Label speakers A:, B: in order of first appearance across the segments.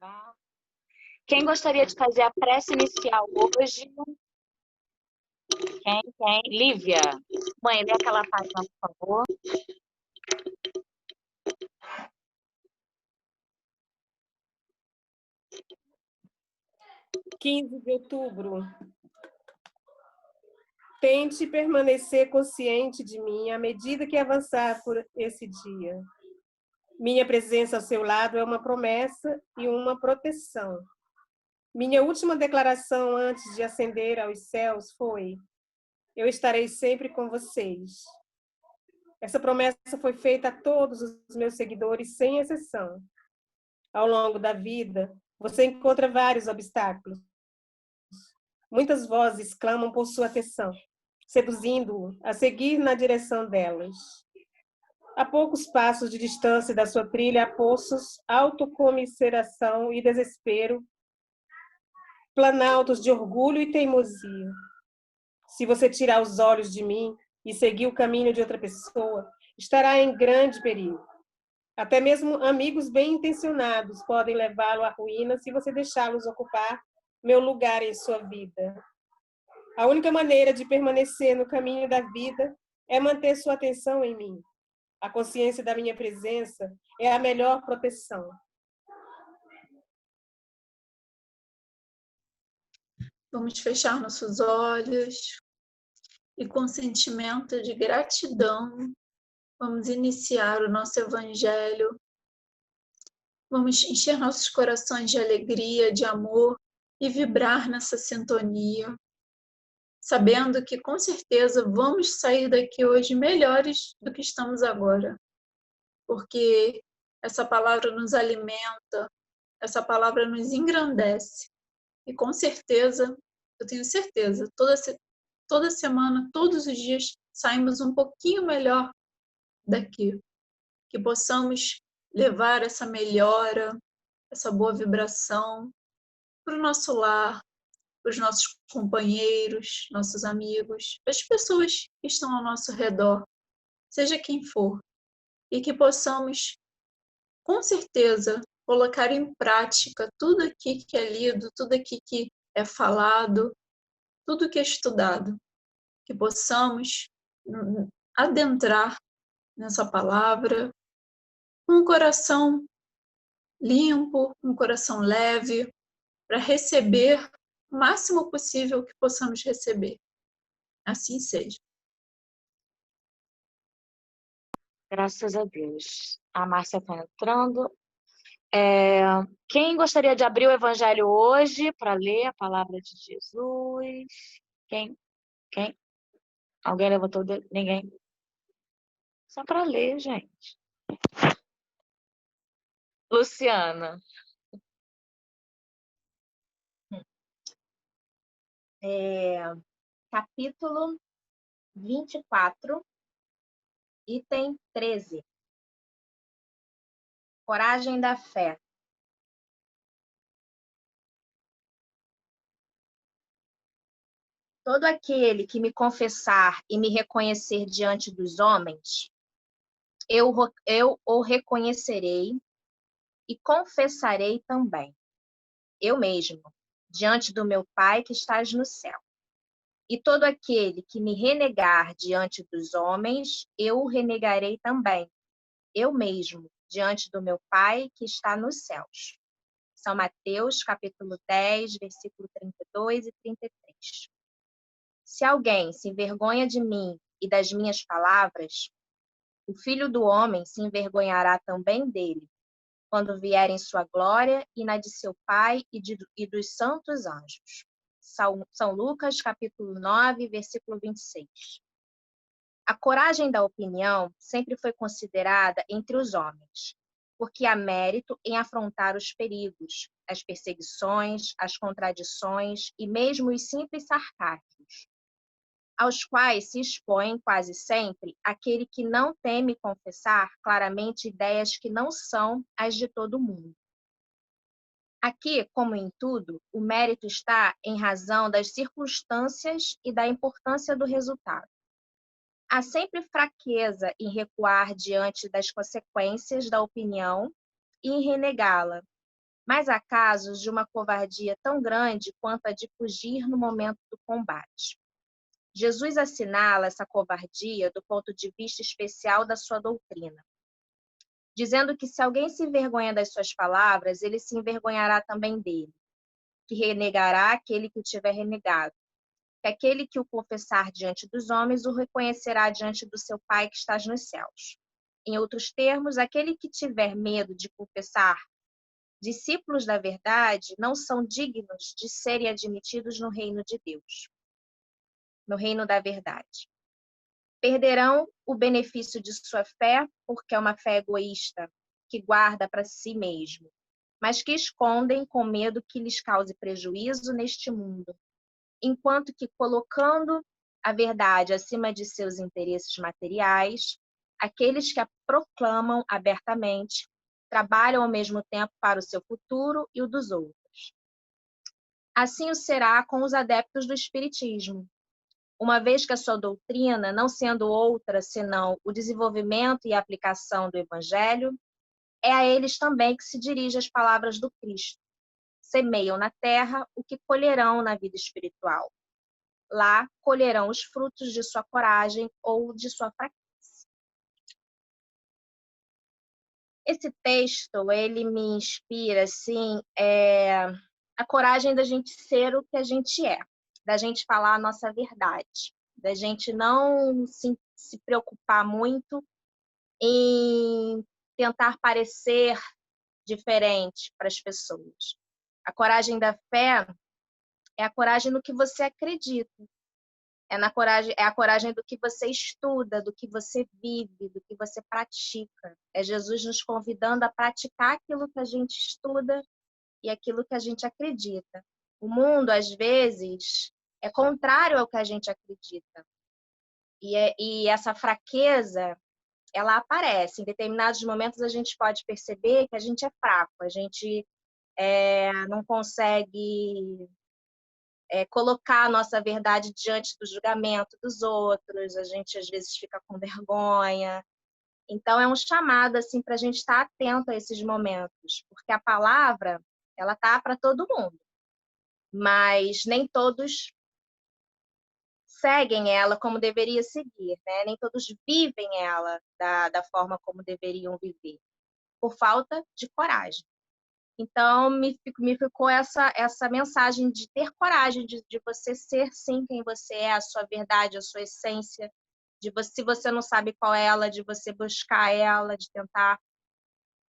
A: Tá? Quem gostaria de fazer a prece inicial hoje? Quem? Lívia. Mãe, lê aquela página, por favor.
B: 15 de outubro. Tente permanecer consciente de mim à medida que avançar por esse dia. Minha presença ao seu lado é uma promessa e uma proteção. Minha última declaração antes de ascender aos céus foi: eu estarei sempre com vocês. Essa promessa foi feita a todos os meus seguidores, sem exceção. Ao longo da vida, você encontra vários obstáculos. Muitas vozes clamam por sua atenção, seduzindo-o a seguir na direção delas. A poucos passos de distância da sua trilha, há poços, autocomiseração e desespero, planaltos de orgulho e teimosia. Se você tirar os olhos de mim e seguir o caminho de outra pessoa, estará em grande perigo. Até mesmo amigos bem-intencionados podem levá-lo à ruína se você deixá-los ocupar meu lugar em sua vida. A única maneira de permanecer no caminho da vida é manter sua atenção em mim. A consciência da minha presença é a melhor proteção.
C: Vamos fechar nossos olhos e, com sentimento de gratidão, vamos iniciar o nosso Evangelho. Vamos encher nossos corações de alegria, de amor e vibrar nessa sintonia, sabendo que, com certeza, vamos sair daqui hoje melhores do que estamos agora, porque essa palavra nos alimenta, essa palavra nos engrandece. E, com certeza, eu tenho certeza, toda semana, todos os dias, saímos um pouquinho melhor daqui. Que possamos levar essa melhora, essa boa vibração para o nosso lar, para os nossos companheiros, nossos amigos, as pessoas que estão ao nosso redor, seja quem for. E que possamos, com certeza, colocar em prática tudo aqui que é lido, tudo aqui que é falado, tudo que é estudado. Que possamos adentrar nessa palavra com um coração limpo, um coração leve, para receber o máximo possível que possamos receber. Assim seja.
A: Graças a Deus. A Márcia está entrando. Quem gostaria de abrir o Evangelho hoje para ler a palavra de Jesus? Quem? Alguém levantou o dedo? Ninguém? Só para ler, gente. Luciana.
D: Capítulo 24, item 13. Coragem da fé. Todo aquele que me confessar e me reconhecer diante dos homens, eu o reconhecerei e confessarei também, eu mesmo, diante do meu Pai que estás no céu. E todo aquele que me renegar diante dos homens, eu o renegarei também, eu mesmo, diante do meu Pai que está nos céus. São Mateus, capítulo 10, versículo 32 e 33. Se alguém se envergonha de mim e das minhas palavras, o Filho do Homem se envergonhará também dele, quando vier em sua glória e na de seu Pai e dos santos anjos. São Lucas, capítulo 9, versículo 26. A coragem da opinião sempre foi considerada entre os homens, porque há mérito em afrontar os perigos, as perseguições, as contradições e mesmo os simples sarcasmos, aos quais se expõe quase sempre aquele que não teme confessar claramente ideias que não são as de todo mundo. Aqui, como em tudo, o mérito está em razão das circunstâncias e da importância do resultado. Há sempre fraqueza em recuar diante das consequências da opinião e em renegá-la, mas há casos de uma covardia tão grande quanto a de fugir no momento do combate. Jesus assinala essa covardia do ponto de vista especial da sua doutrina, dizendo que se alguém se envergonha das suas palavras, ele se envergonhará também dele, que renegará aquele que o tiver renegado, que aquele que o confessar diante dos homens o reconhecerá diante do seu Pai que está nos céus. Em outros termos, aquele que tiver medo de confessar discípulos da verdade não são dignos de serem admitidos no reino de Deus, no reino da verdade. Perderão o benefício de sua fé, porque é uma fé egoísta, que guarda para si mesmo, mas que escondem com medo que lhes cause prejuízo neste mundo, enquanto que, colocando a verdade acima de seus interesses materiais, aqueles que a proclamam abertamente trabalham ao mesmo tempo para o seu futuro e o dos outros. Assim o será com os adeptos do Espiritismo, uma vez que a sua doutrina, não sendo outra senão o desenvolvimento e a aplicação do Evangelho, é a eles também que se dirige as palavras do Cristo. Semeiam na terra o que colherão na vida espiritual. Lá colherão os frutos de sua coragem ou de sua fraqueza. Esse texto, ele me inspira, assim, a coragem da gente ser o que a gente é, da gente falar a nossa verdade, da gente não se preocupar muito em tentar parecer diferente para as pessoas. A coragem da fé é a coragem no que você acredita, é a coragem do que você estuda, do que você vive, do que você pratica. É Jesus nos convidando a praticar aquilo que a gente estuda e aquilo que a gente acredita. O mundo, às vezes, é contrário ao que a gente acredita. E essa fraqueza, ela aparece. Em determinados momentos, a gente pode perceber que a gente é fraco, a gente não consegue colocar a nossa verdade diante do julgamento dos outros, a gente às vezes fica com vergonha. Então, é um chamado assim, para a gente estar atento a esses momentos, porque a palavra ela tá para todo mundo, mas nem todos seguem ela como deveria seguir, né? Nem todos vivem ela da forma como deveriam viver, por falta de coragem. Então, me ficou essa mensagem de ter coragem de você ser, sim, quem você é, a sua verdade, a sua essência, se você não sabe qual é ela, de você buscar ela, de tentar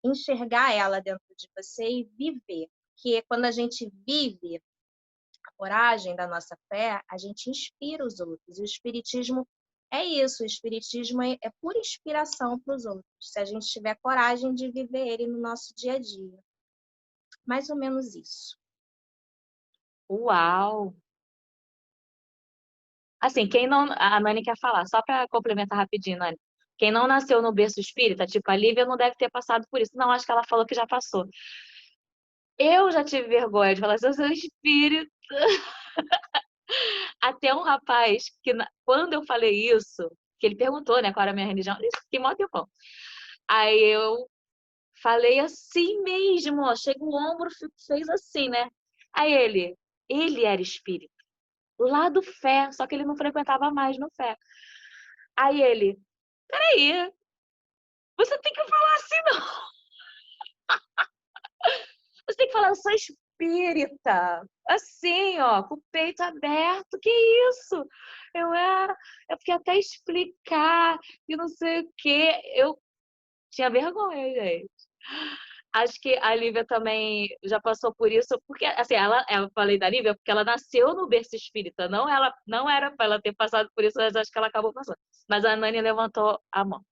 D: enxergar ela dentro de você e viver. Porque quando a gente vive a coragem da nossa fé, a gente inspira os outros. E o Espiritismo é isso, o Espiritismo é pura inspiração para os outros, se a gente tiver coragem de viver ele no nosso dia a dia. Mais ou menos isso.
A: Uau! Assim, quem não. A Nani quer falar, só para complementar rapidinho, Nani. Quem não nasceu no berço espírita, tipo a Lívia, não deve ter passado por isso. Não, acho que ela falou que já passou. Eu já tive vergonha de falar assim, eu sou espírita. Até um rapaz, quando eu falei isso, que ele perguntou, né, qual era a minha religião, isso fiquei mó tempão. Aí eu falei assim mesmo, ó, chega o ombro, fez assim, né? Aí ele era espírita, lá do Fé, só que ele não frequentava mais no Fé. Aí ele, peraí, você tem que falar assim, não. Você tem que falar, eu sou espírita. Assim, ó, com o peito aberto. Que isso? Eu fiquei até explicar e não sei o quê. Eu tinha vergonha, gente. Acho que a Lívia também já passou por isso, porque, assim, eu falei da Lívia porque ela nasceu no berço espírita, não era para ela ter passado por isso, mas acho que ela acabou passando. Mas a Nani levantou a mão.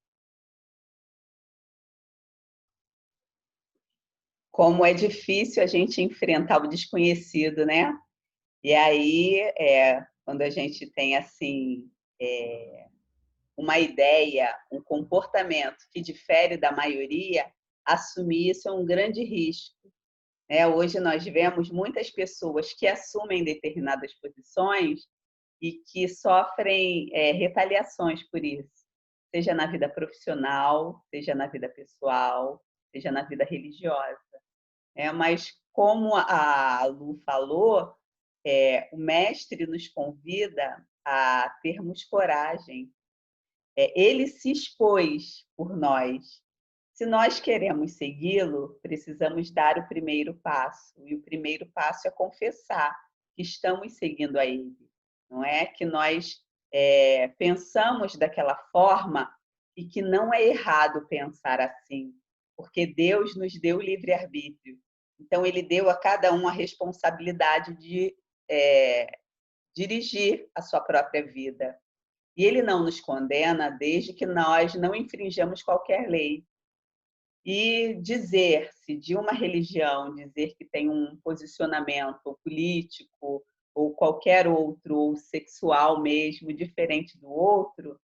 E: Como é difícil a gente enfrentar o desconhecido, né? E aí, quando a gente tem, assim, uma ideia, um comportamento que difere da maioria, assumir isso é um grande risco. Hoje nós vemos muitas pessoas que assumem determinadas posições e que sofrem retaliações por isso, seja na vida profissional, seja na vida pessoal, seja na vida religiosa. Mas como a Lu falou, o mestre nos convida a termos coragem. Ele se expôs por nós. Se nós queremos segui-lo, precisamos dar o primeiro passo. E o primeiro passo é confessar que estamos seguindo a ele. Não é que nós pensamos daquela forma e que não é errado pensar assim, porque Deus nos deu o livre-arbítrio. Então, ele deu a cada um a responsabilidade de dirigir a sua própria vida. E ele não nos condena desde que nós não infringamos qualquer lei. E dizer-se de uma religião, dizer que tem um posicionamento político ou qualquer outro, ou sexual mesmo, diferente do outro,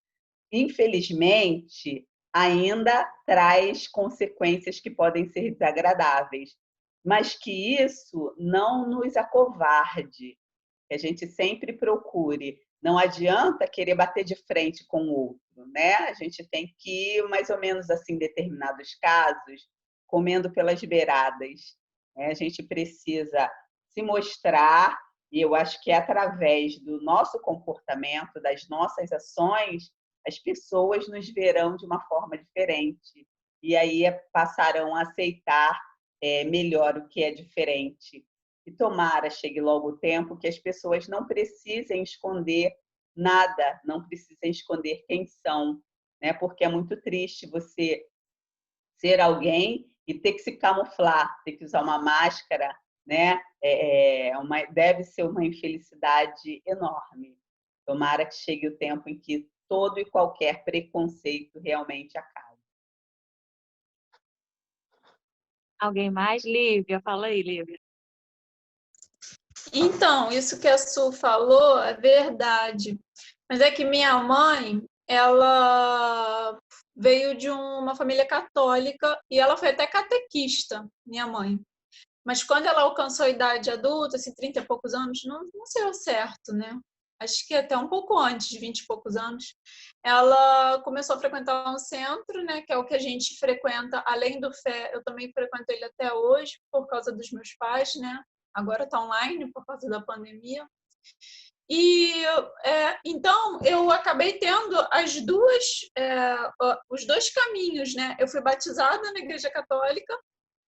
E: infelizmente, ainda traz consequências que podem ser desagradáveis, mas que isso não nos acovarde, que a gente sempre procure. Não adianta querer bater de frente com o outro, né? A gente tem que ir, mais ou menos assim, em determinados casos, comendo pelas beiradas. A gente precisa se mostrar, e eu acho que é através do nosso comportamento, das nossas ações, as pessoas nos verão de uma forma diferente. E aí passarão a aceitar melhor o que é diferente. E tomara chegue logo o tempo que as pessoas não precisem esconder nada, não precisem esconder quem são, né? Porque é muito triste você ser alguém e ter que se camuflar, ter que usar uma máscara, né? Deve ser uma infelicidade enorme. Tomara que chegue o tempo em que todo e qualquer preconceito realmente acabe.
A: Alguém mais? Lívia, fala aí, Lívia.
C: Então, isso que a Su falou é verdade. Mas é que minha mãe, ela veio de uma família católica e ela foi até catequista, minha mãe. Mas quando ela alcançou a idade adulta, assim, 30 e poucos anos, não sei ao certo, né? Acho que até um pouco antes de 20 e poucos anos, ela começou a frequentar um centro, né, que é o que a gente frequenta, além do Fé, eu também frequento ele até hoje, por causa dos meus pais, né? Agora está online por causa da pandemia. E então eu acabei tendo os dois caminhos, né? Eu fui batizada na Igreja Católica,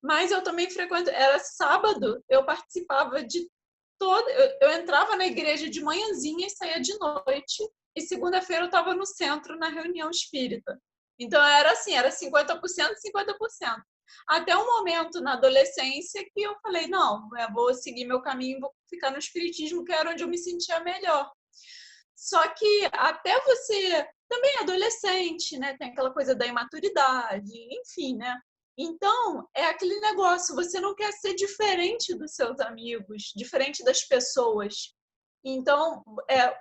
C: mas eu também frequento. Era sábado, eu participava de toda. Eu entrava na igreja de manhãzinha e saía de noite. E segunda-feira eu estava no centro na reunião espírita. Então era assim, era 50%, 50%. Até um momento na adolescência que eu falei, não, eu vou seguir meu caminho, vou ficar no espiritismo, que era onde eu me sentia melhor. Só que até você, também é adolescente, né? Tem aquela coisa da imaturidade, enfim, né? Então, é aquele negócio, você não quer ser diferente dos seus amigos, diferente das pessoas. Então,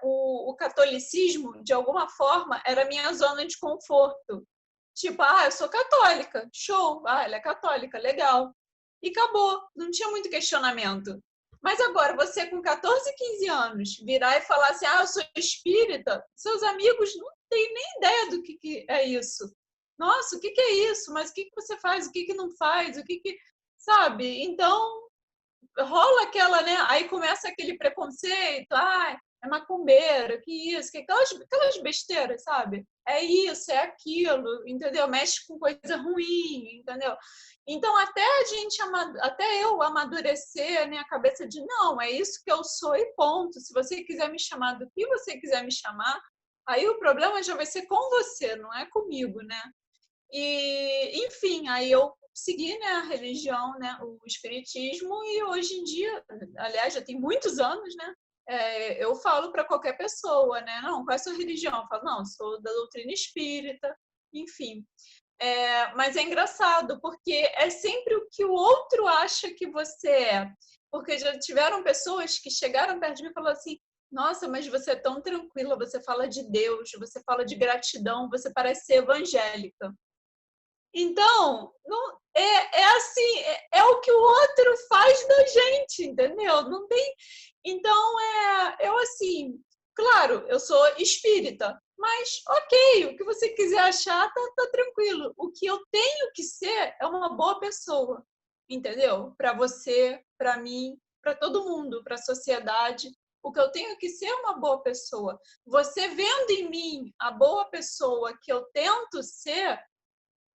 C: o catolicismo, de alguma forma, era a minha zona de conforto. Tipo, eu sou católica, show, ela é católica, legal. E acabou, não tinha muito questionamento. Mas agora, você com 14, 15 anos, virar e falar assim, eu sou espírita, seus amigos não têm nem ideia do que é isso. Nossa, o que é isso? Mas o que você faz? O que não faz? Sabe? Então, rola aquela, né? Aí começa aquele preconceito, é macumbeira, que isso, que aquelas besteiras, sabe? É isso, é aquilo, entendeu? Mexe com coisa ruim, entendeu? Então, até eu amadurecer, né, a cabeça de, não, é isso que eu sou e ponto. Se você quiser me chamar do que você quiser me chamar, aí o problema já vai ser com você, não é comigo, né? E, enfim, aí eu segui, né, a religião, né, o espiritismo, e hoje em dia, aliás, já tem muitos anos, né, eu falo para qualquer pessoa, né, não, qual é a sua religião? Eu falo, não, sou da doutrina espírita, enfim. Mas é engraçado, porque é sempre o que o outro acha que você é. Porque já tiveram pessoas que chegaram perto de mim e falaram assim, nossa, mas você é tão tranquila, você fala de Deus, você fala de gratidão, você parece ser evangélica. Então, não, assim, é o que o outro faz da gente, entendeu? Não tem. Então, eu assim, claro, eu sou espírita, mas ok, o que você quiser achar, tá tranquilo. O que eu tenho que ser é uma boa pessoa. entendeu? Para você, para mim, para todo mundo, para a sociedade. O que eu tenho é que ser uma boa pessoa. Você vendo em mim a boa pessoa que eu tento ser,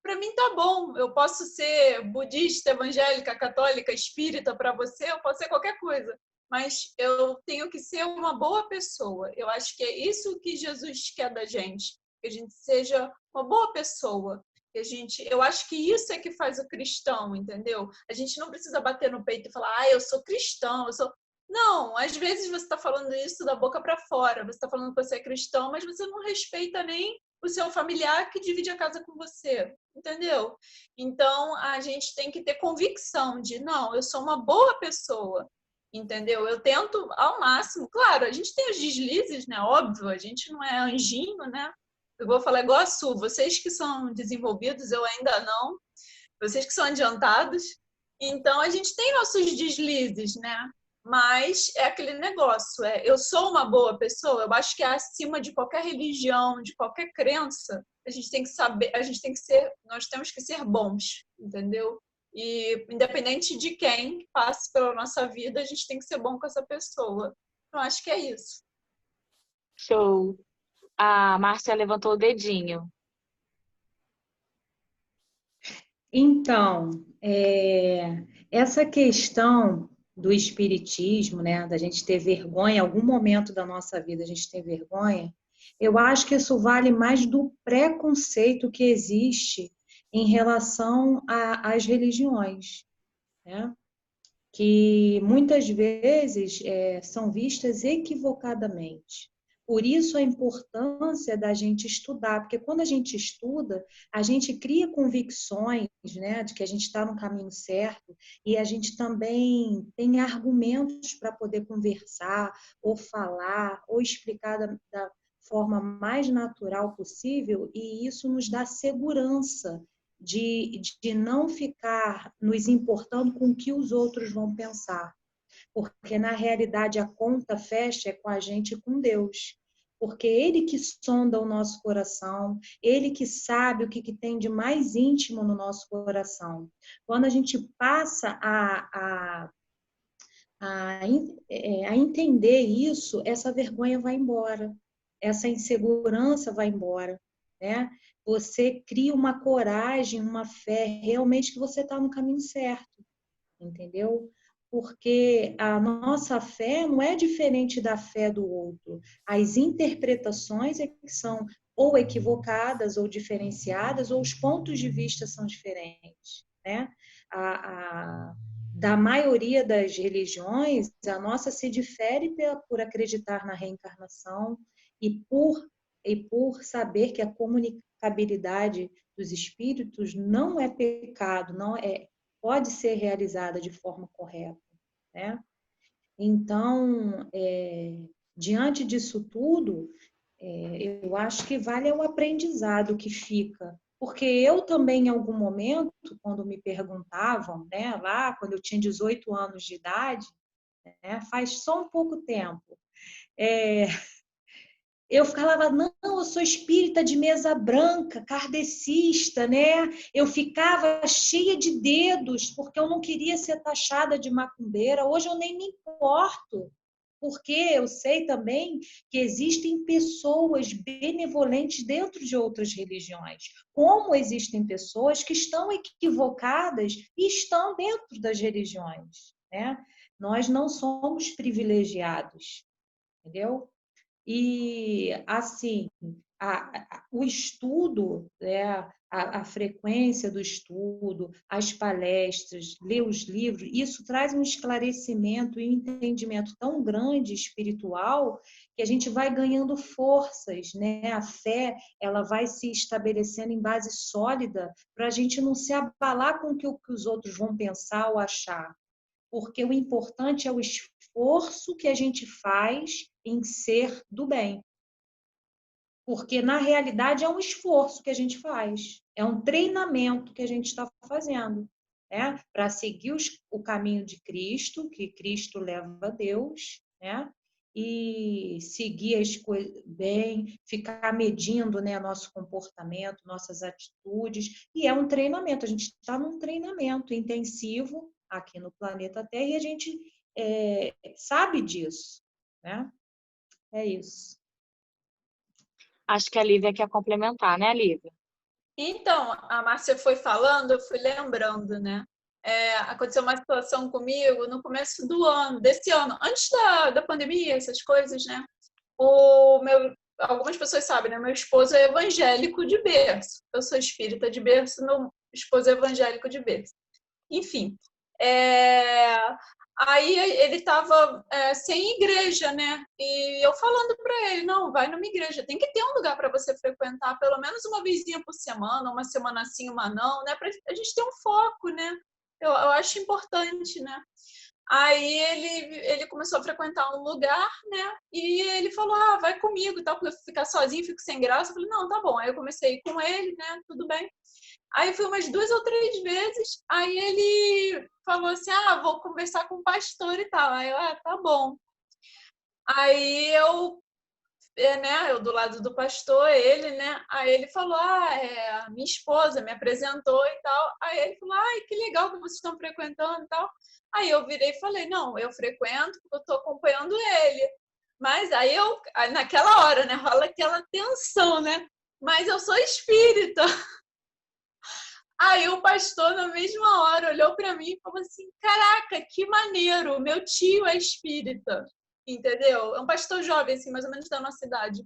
C: para mim tá bom. Eu posso ser budista, evangélica, católica, espírita para você, eu posso ser qualquer coisa. Mas eu tenho que ser uma boa pessoa. Eu acho que é isso que Jesus quer da gente, que a gente seja uma boa pessoa. Eu acho que isso é que faz o cristão, entendeu? A gente não precisa bater no peito e falar, eu sou cristão, eu sou. Não, às vezes você está falando isso da boca para fora, você está falando que você é cristão, mas você não respeita nem o seu familiar que divide a casa com você, entendeu? Então, a gente tem que ter convicção de, não, eu sou uma boa pessoa, entendeu? Eu tento ao máximo, claro, a gente tem os deslizes, né? Óbvio, a gente não é anjinho, né? Eu vou falar igual a Su, vocês que são desenvolvidos, eu ainda não, vocês que são adiantados, então a gente tem nossos deslizes, né? Mas é aquele negócio, eu sou uma boa pessoa, eu acho que é acima de qualquer religião, de qualquer crença, a gente tem que saber, nós temos que ser bons, entendeu? E independente de quem passe pela nossa vida, a gente tem que ser bom com essa pessoa. Eu acho que é isso.
A: Show. A Márcia levantou o dedinho.
F: Então, essa questão do espiritismo, né, da gente ter vergonha, em algum momento da nossa vida a gente ter vergonha, eu acho que isso vale mais do preconceito que existe em relação às religiões, né? Que muitas vezes são vistas equivocadamente. Por isso a importância da gente estudar, porque quando a gente estuda, a gente cria convicções, né, de que a gente está no caminho certo, e a gente também tem argumentos para poder conversar, ou falar, ou explicar da forma mais natural possível, e isso nos dá segurança de não ficar nos importando com o que os outros vão pensar. Porque, na realidade, a conta fecha com a gente e com Deus. Porque Ele que sonda o nosso coração, Ele que sabe o que tem de mais íntimo no nosso coração. Quando a gente passa a entender isso, essa vergonha vai embora, essa insegurança vai embora, né? Você cria uma coragem, uma fé, realmente que você está no caminho certo, entendeu? Porque a nossa fé não é diferente da fé do outro. As interpretações é que são ou equivocadas, ou diferenciadas, ou os pontos de vista são diferentes, né? Da maioria das religiões, a nossa se difere por acreditar na reencarnação e por saber que a comunicabilidade dos espíritos não é pecado, pode ser realizada de forma correta, né? Então, diante disso tudo, eu acho que vale o aprendizado que fica. Porque eu também, em algum momento, quando me perguntavam, né, lá quando eu tinha 18 anos de idade, né, faz só um pouco tempo, eu falava, não, eu sou espírita de mesa branca, kardecista, né? Eu ficava cheia de dedos, porque eu não queria ser taxada de macumbeira. Hoje eu nem me importo, porque eu sei também que existem pessoas benevolentes dentro de outras religiões, como existem pessoas que estão equivocadas e estão dentro das religiões, né? Nós não somos privilegiados, entendeu? E, assim, o estudo, né, a frequência do estudo, as palestras, ler os livros, isso traz um esclarecimento e um entendimento tão grande espiritual que a gente vai ganhando forças, né? A fé, ela vai se estabelecendo em base sólida para a gente não se abalar com o que os outros vão pensar ou achar. Porque o importante é o esforço que a gente faz em ser do bem. Porque, na realidade, é um esforço que a gente faz, é um treinamento que a gente está fazendo, né? Para seguir o caminho de Cristo, que Cristo leva a Deus, né? e seguir as coisas bem, ficar medindo, né, nosso comportamento, nossas atitudes. E é um treinamento, a gente está num treinamento intensivo aqui no planeta Terra e a gente sabe disso, né? É isso.
A: Acho que a Lívia quer complementar, né, Lívia?
C: Então, a Márcia foi falando, eu fui lembrando, né? Aconteceu uma situação comigo no começo do ano, desse ano, antes da pandemia, essas coisas, né? Algumas pessoas sabem, né? Meu esposo é evangélico de berço. Eu sou espírita de berço, meu esposo é evangélico de berço. Enfim, aí ele estava sem igreja, né? E eu falando para ele, não, vai numa igreja, tem que ter um lugar para você frequentar, pelo menos uma vezinha por semana, uma semana sim, uma não, né? Para a gente ter um foco, né? Eu acho importante, né? Aí ele começou a frequentar um lugar, né? E ele falou, vai comigo, tal, porque eu ficar sozinho, fico sem graça. Eu falei, não, tá bom. Aí eu comecei a ir com ele, né? Tudo bem. Aí fui umas 2 ou 3 vezes, aí ele falou assim, vou conversar com o pastor e tal. Aí eu, tá bom. Aí eu do lado do pastor, ele, né? Aí ele falou, a minha esposa me apresentou e tal. Aí ele falou, que legal que vocês estão frequentando e tal. Aí eu virei e falei, não, eu frequento porque eu tô acompanhando ele. Mas aí naquela hora, né, rola aquela tensão, né? Mas eu sou espírita. Aí o pastor, na mesma hora, olhou para mim e falou assim, caraca, que maneiro, meu tio é espírita, entendeu? É um pastor jovem, assim, mais ou menos da nossa idade.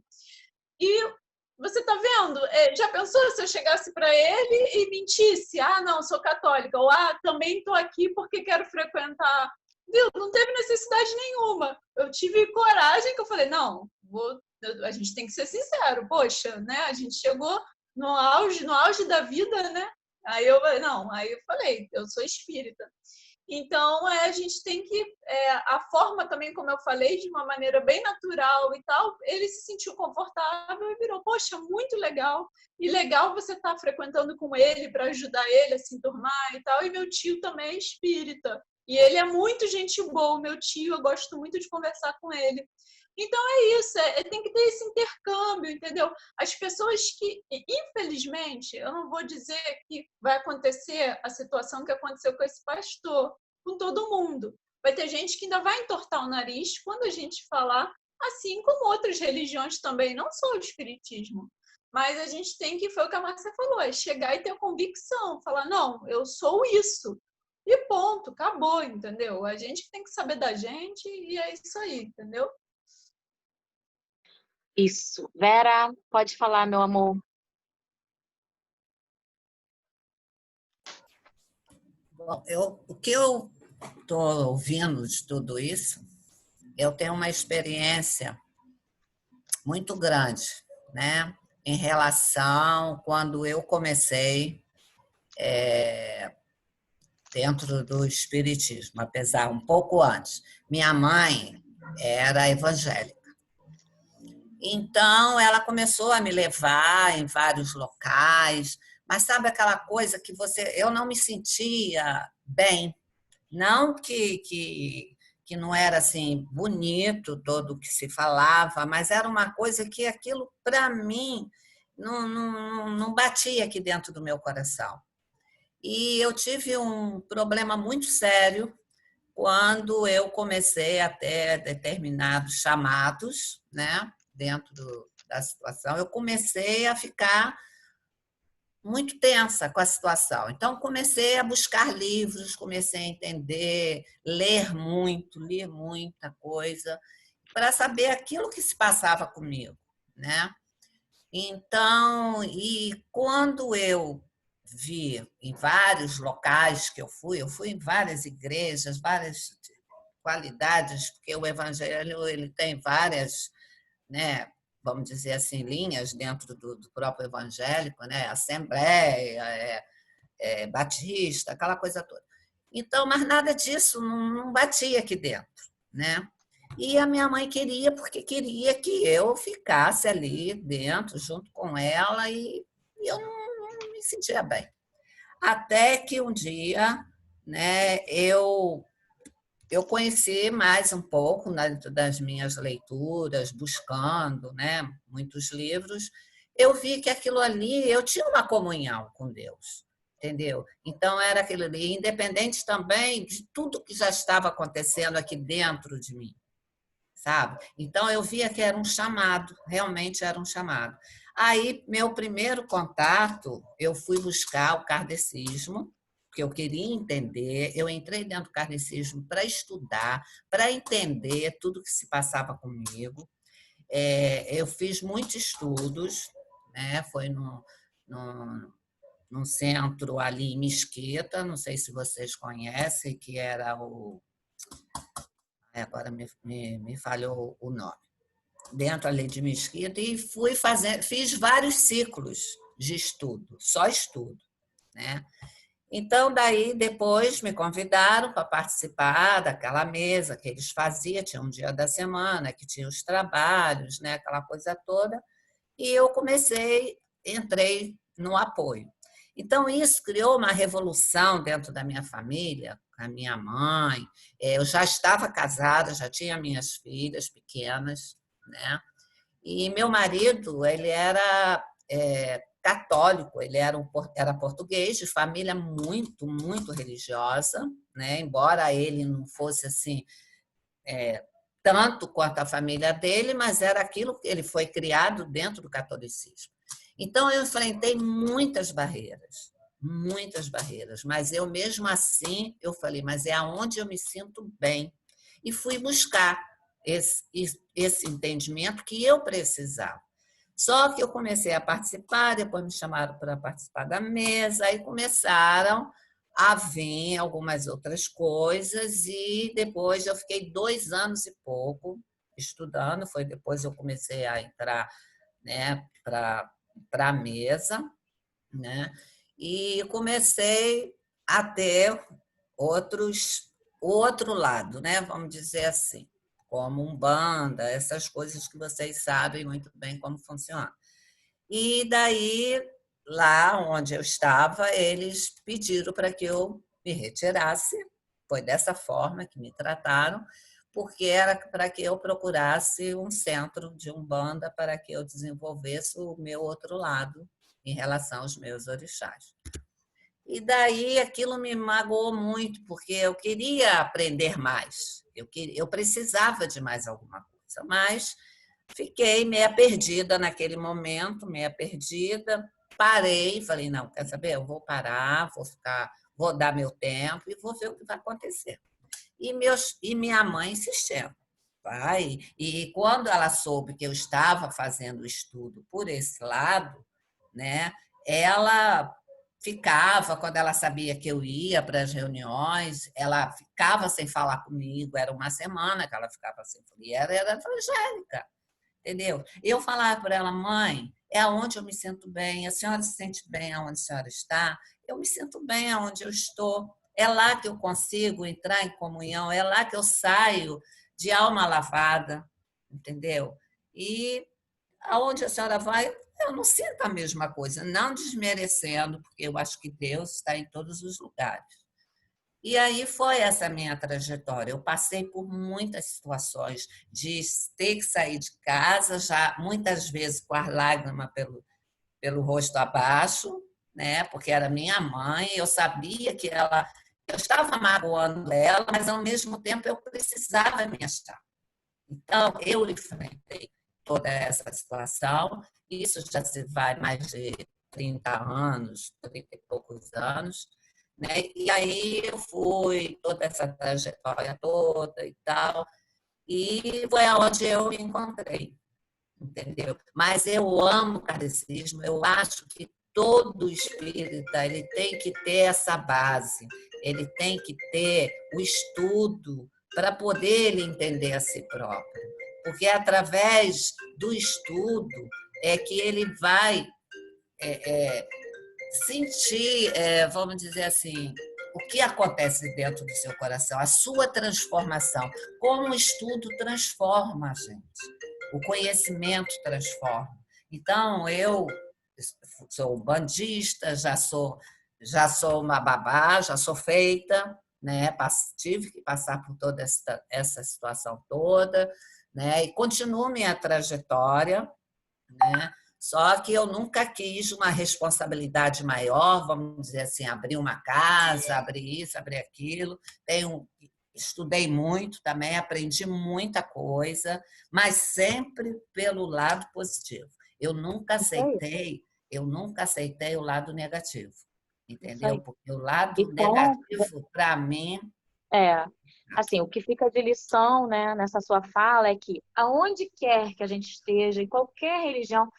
C: E você tá vendo? Já pensou se eu chegasse para ele e mentisse? Não, sou católica. Ou, também tô aqui porque quero frequentar. Viu? Não teve necessidade nenhuma. Eu tive coragem que eu falei, não, a gente tem que ser sincero. Poxa, né? A gente chegou no auge da vida, né? Aí eu falei, eu sou espírita. Então, a gente tem que... a forma também, como eu falei, de uma maneira bem natural e tal, ele se sentiu confortável e virou, poxa, muito legal. E legal você estar frequentando com ele para ajudar ele a se enturmar e tal. E meu tio também é espírita. E ele é muito gente boa, meu tio, eu gosto muito de conversar com ele. Então é isso, tem que ter esse intercâmbio, entendeu? As pessoas que, infelizmente, eu não vou dizer que vai acontecer a situação que aconteceu com esse pastor, com todo mundo. Vai ter gente que ainda vai entortar o nariz quando a gente falar, assim como outras religiões também, não só o espiritismo. Mas a gente tem que, foi o que a Márcia falou, chegar e ter convicção, falar, não, eu sou isso. E ponto, acabou, entendeu? A gente tem que saber da gente e é isso aí, entendeu?
A: Isso. Vera, pode falar, meu amor.
G: Bom, o que eu estou ouvindo de tudo isso, eu tenho uma experiência muito grande, né? Em relação quando eu comecei dentro do espiritismo, apesar um pouco antes. Minha mãe era evangélica. Então, ela começou a me levar em vários locais, mas sabe aquela coisa que eu não me sentia bem, não que não era assim bonito todo o que se falava, mas era uma coisa que aquilo para mim não batia aqui dentro do meu coração. E eu tive um problema muito sério quando eu comecei a ter determinados chamados, né, dentro da situação. Eu comecei a ficar muito tensa com a situação. Então, comecei a buscar livros, comecei a entender, ler muita coisa, para saber aquilo que se passava comigo, né? Então, e quando eu vi em vários locais que eu fui em várias igrejas, várias qualidades, porque o evangelho ele tem várias, né, vamos dizer assim, linhas dentro do próprio evangélico, né? Assembleia, batista, aquela coisa toda. Então, mas nada disso não batia aqui dentro, né? E a minha mãe queria, porque queria que eu ficasse ali dentro, junto com ela, e eu não me sentia bem. Até que um dia, né, eu eu conheci mais um pouco das minhas leituras, buscando, né, muitos livros, eu vi que aquilo ali, eu tinha uma comunhão com Deus, entendeu? Então, era aquilo ali, independente também de tudo que já estava acontecendo aqui dentro de mim, sabe? Então, eu via que era um chamado, realmente era um chamado. Aí, meu primeiro contato, eu fui buscar o kardecismo, porque eu queria entender, eu entrei dentro do kardecismo para estudar, para entender tudo que se passava comigo. Eu fiz muitos estudos, né? Foi num centro ali em Mesquita, não sei se vocês conhecem, que era o... Agora me falhou o nome. Dentro ali de Mesquita, e fui fazer, fiz vários ciclos de estudo, só estudo, né? Então, daí, depois me convidaram para participar daquela mesa que eles faziam, tinha um dia da semana, que tinha os trabalhos, né, aquela coisa toda, e eu entrei no apoio. Então, isso criou uma revolução dentro da minha família, a minha mãe. Eu já estava casada, já tinha minhas filhas pequenas, né? E meu marido, ele era católico, ele era português, de família muito, muito religiosa, né? Embora ele não fosse assim tanto quanto a família dele, mas era aquilo que ele foi criado dentro do catolicismo. Então, eu enfrentei muitas barreiras, mas eu mesmo assim, eu falei, mas é aonde eu me sinto bem. E fui buscar esse entendimento que eu precisava. Só que eu comecei a participar, depois me chamaram para participar da mesa, aí começaram a vir algumas outras coisas, e depois eu fiquei 2 anos e pouco estudando, foi depois eu comecei a entrar, né, para a mesa, né, e comecei a ter outro lado, né, vamos dizer assim, como Umbanda, essas coisas que vocês sabem muito bem como funciona. E daí, lá onde eu estava, eles pediram para que eu me retirasse, foi dessa forma que me trataram, porque era para que eu procurasse um centro de Umbanda para que eu desenvolvesse o meu outro lado em relação aos meus orixás. E daí aquilo me magoou muito, porque eu queria aprender mais, eu precisava de mais alguma coisa, mas fiquei meia perdida naquele momento, meia perdida, parei, falei, não, quer saber, eu vou parar, vou dar meu tempo e vou ver o que vai acontecer. E minha mãe insistindo, vai. E quando ela soube que eu estava fazendo estudo por esse lado, né, ela ficava, quando ela sabia que eu ia para as reuniões, ela ficava sem falar comigo, era uma semana que ela ficava sem falar, e era evangélica, entendeu? Eu falava para ela, mãe, é aonde eu me sinto bem, a senhora se sente bem aonde a senhora está, eu me sinto bem aonde eu estou, é lá que eu consigo entrar em comunhão, é lá que eu saio de alma lavada, entendeu? E aonde a senhora vai, eu não sinto a mesma coisa, não desmerecendo, porque eu acho que Deus está em todos os lugares. E aí foi essa minha trajetória. Eu passei por muitas situações de ter que sair de casa, já muitas vezes com as lágrimas pelo rosto abaixo, né? Porque era minha mãe, eu sabia que eu estava magoando ela, mas ao mesmo tempo eu precisava me achar. Então, eu enfrentei toda essa situação, isso já se vai mais de 30 anos, 30 e poucos anos, né? E aí eu fui, toda essa trajetória toda e tal, e foi aonde eu me encontrei, entendeu? Mas eu amo o kardecismo, eu acho que todo espírita ele tem que ter essa base, ele tem que ter o estudo para poder ele entender a si próprio, porque é através do estudo é que ele vai sentir, vamos dizer assim, o que acontece dentro do seu coração, a sua transformação, como o estudo transforma a gente, o conhecimento transforma. Então, eu sou bandista, já sou uma babá, já sou feita, né? Tive que passar por toda essa situação toda, né? E continuo minha trajetória, né? Só que eu nunca quis uma responsabilidade maior, vamos dizer assim, abrir uma casa, abrir isso, abrir aquilo. Estudei muito também, aprendi muita coisa, mas sempre pelo lado positivo.
A: Isso aí,
G: Eu nunca aceitei o lado negativo,
A: isso
G: entendeu?
A: aí.
G: Porque o lado
A: Então,
G: negativo, para mim,
A: é, assim, o que fica de lição, né, nessa sua fala é que aonde quer que a gente esteja, em qualquer religião,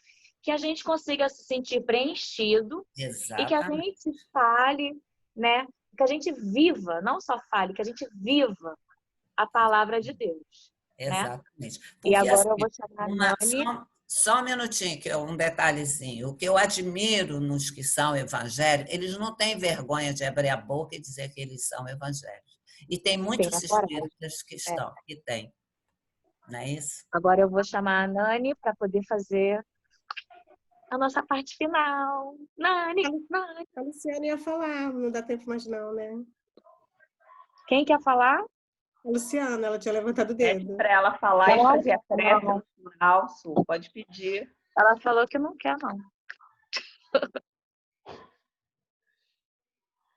A: que a gente consiga se sentir preenchido e que a
G: exatamente,
A: gente fale, né, que a gente viva, não só fale, que a gente viva a palavra de Deus, né?
G: exatamente.
A: E
G: Porque
A: agora eu
G: assim,
A: vou chamar a Nani.
G: só um minutinho, um detalhezinho. O que eu admiro nos que são evangélicos, eles não têm vergonha de abrir a boca e dizer que eles são evangélicos. E tem
A: Tem
G: muitos
A: a coragem.
G: espíritas
A: É.
G: que têm, não é isso?
A: Agora eu vou chamar a Nani para poder fazer a nossa parte final. Nani, Nani.
B: A Luciana ia falar, não dá tempo mais não, né?
A: Quem quer falar?
B: A Luciana, ela tinha levantado o
E: Pede
B: dedo.
E: para ela falar e
A: Não,
E: fazer a prece
A: não.
E: no final, Su. Pode pedir.
A: Ela falou que não quer, não.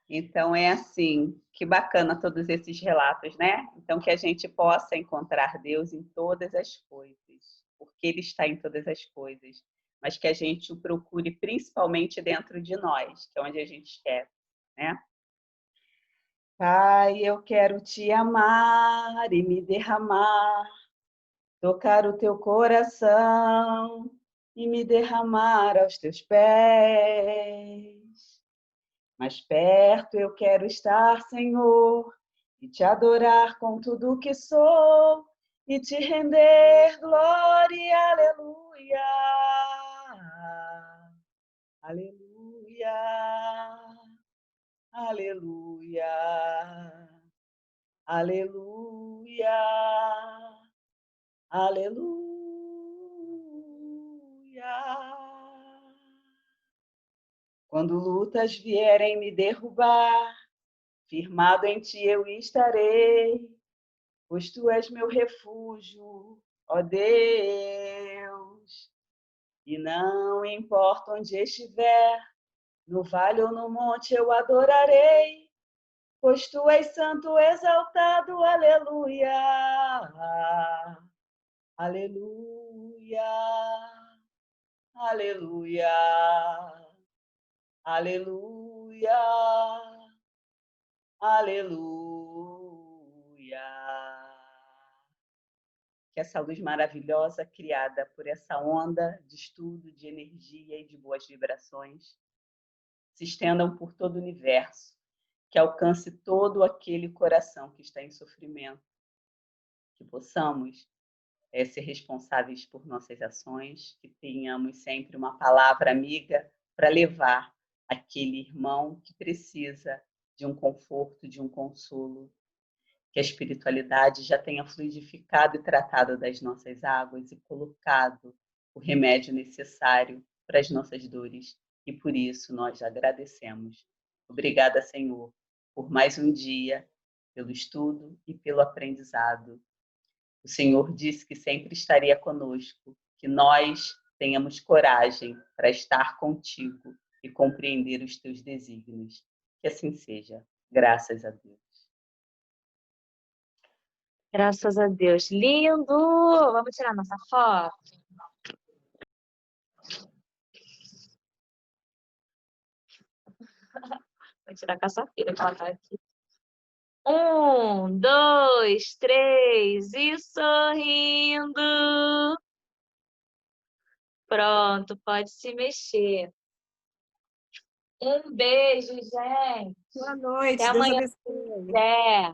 E: Então, é assim, que bacana todos esses relatos, né? Então, que a gente possa encontrar Deus em todas as coisas, porque Ele está em todas as coisas, mas que a gente o procure principalmente dentro de nós, que é onde a gente esquece, né? Pai, eu quero te amar e me derramar, tocar o teu coração e me derramar aos teus pés. Mais perto eu quero estar, Senhor, e te adorar com tudo que sou, e te render glória, aleluia. Aleluia. Aleluia. Aleluia. Aleluia. Quando lutas vierem me derrubar, firmado em ti eu estarei, pois tu és meu refúgio, ó Deus. E não importa onde estiver, no vale ou no monte eu adorarei, pois tu és santo, exaltado, aleluia. Aleluia. Aleluia. Aleluia. Aleluia. Que essa luz maravilhosa criada por essa onda de estudo, de energia e de boas vibrações se estendam por todo o universo, que alcance todo aquele coração que está em sofrimento, que possamos ser responsáveis por nossas ações, que tenhamos sempre uma palavra amiga para levar aquele irmão que precisa de um conforto, de um consolo, que a espiritualidade já tenha fluidificado e tratado das nossas águas e colocado o remédio necessário para as nossas dores. E por isso nós agradecemos. Obrigada, Senhor, por mais um dia, pelo estudo e pelo aprendizado. O Senhor disse que sempre estaria conosco, que nós tenhamos coragem para estar contigo e compreender os teus desígnios. Que assim seja. Graças a Deus.
A: Graças a Deus. Lindo! Vamos tirar nossa foto? Vou tirar com a Safira, que ela tá aqui. 1, 2, 3 e sorrindo. Pronto, pode se mexer. Um beijo, gente.
B: Boa noite,
A: Até
B: Deus
A: amanhã, se
B: abençoe.
A: quiser.